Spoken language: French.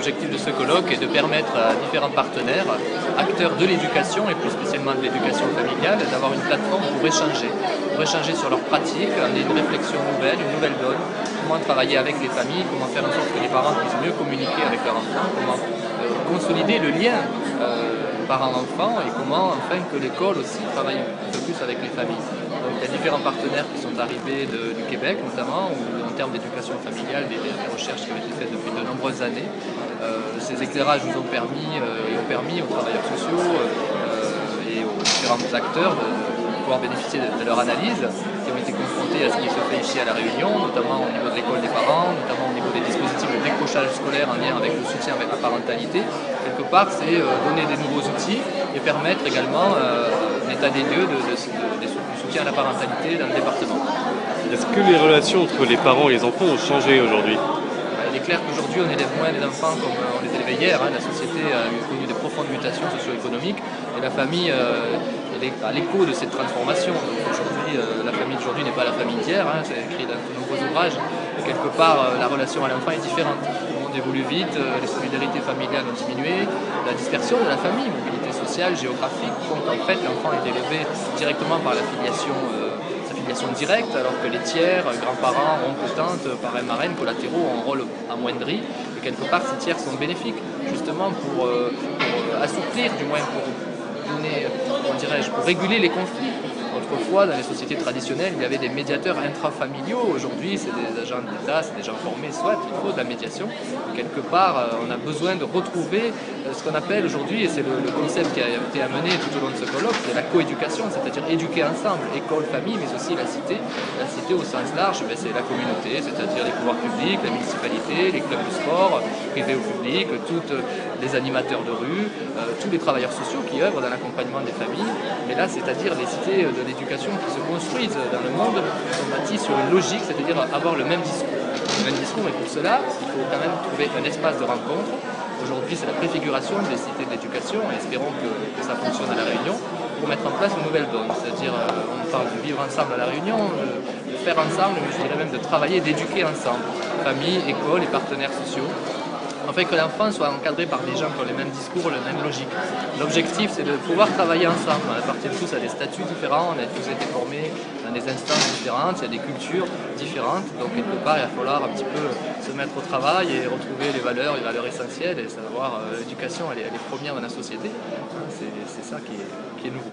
L'objectif de ce colloque est de permettre à différents partenaires, acteurs de l'éducation et plus spécialement de l'éducation familiale, d'avoir une plateforme pour échanger sur leurs pratiques, amener une réflexion nouvelle, une nouvelle donne, comment travailler avec les familles, comment faire en sorte que les parents puissent mieux communiquer avec leurs enfants, comment consolider le lien parents-enfants et comment enfin que l'école aussi travaille un peu plus avec les familles. Donc il y a différents partenaires qui sont arrivés du Québec notamment, où en termes d'éducation familiale, des recherches qui ont été faites depuis de nombreuses années. Ces éclairages nous ont permis et ont permis aux travailleurs sociaux et aux différents acteurs de pouvoir bénéficier de leur analyse, qui ont été confrontés à ce qui se fait ici à La Réunion, notamment au niveau de l'école des parents, notamment au niveau des dispositifs de décrochage scolaire en lien avec le soutien avec la parentalité. Quelque part, c'est donner des nouveaux outils et permettre également un état des lieux du soutien à la parentalité dans le département. Est-ce que les relations entre les parents et les enfants ont changé aujourd'hui? Il est clair qu'aujourd'hui on élève moins les enfants comme on les élevait hier. La société a connu de profondes mutations socio-économiques et la famille est à l'écho de cette transformation. Donc aujourd'hui, la famille d'aujourd'hui n'est pas la famille d'hier, c'est écrit dans de nombreux ouvrages. Et quelque part, la relation à l'enfant est différente. Le monde évolue vite, les solidarités familiales ont diminué, la dispersion de la famille, mobilité sociale, géographique, font qu'en fait l'enfant est élevé directement par la filiation directe, alors que les tiers, grands-parents, oncles, tantes, parrains, marraines, collatéraux ont un rôle amoindri. Et quelque part, ces tiers sont bénéfiques, justement pour assouplir, du moins pour donner, pour réguler les conflits. Autrefois, dans les sociétés traditionnelles, il y avait des médiateurs intrafamiliaux. Aujourd'hui, c'est des agents de l'État, c'est des gens formés, soit il faut de la médiation. Quelque part, on a besoin de retrouver ce qu'on appelle aujourd'hui, et c'est le concept qui a été amené tout au long de ce colloque, c'est la coéducation, c'est-à-dire éduquer ensemble, école, famille, mais aussi la cité. La cité au sens large, c'est la communauté, c'est-à-dire les pouvoirs publics, la municipalité, les clubs de sport, privés ou publics, tous les animateurs de rue, tous les travailleurs sociaux qui œuvrent dans l'accompagnement des familles. Mais là, c'est-à-dire les cités de l'éducation qui se construisent dans le monde sont bâties sur une logique, c'est-à-dire avoir le même discours. Le même discours, et pour cela, il faut quand même trouver un espace de rencontre. Aujourd'hui, c'est la préfiguration des cités de l'éducation, et espérons que ça fonctionne à La Réunion, pour mettre en place une nouvelle donne. C'est-à-dire, on parle de vivre ensemble à La Réunion, de faire ensemble, mais je dirais même de travailler, d'éduquer ensemble, famille, école et partenaires sociaux, afin que l'enfant soit encadré par des gens qui ont les mêmes discours, les mêmes logiques. L'objectif, c'est de pouvoir travailler ensemble. On appartient tous à des statuts différents, on a tous été formés dans des instances différentes, il y a des cultures différentes. Donc, quelque part, il va falloir un petit peu se mettre au travail et retrouver les valeurs essentielles et savoir l'éducation, elle est première dans la société. C'est ça qui est nouveau.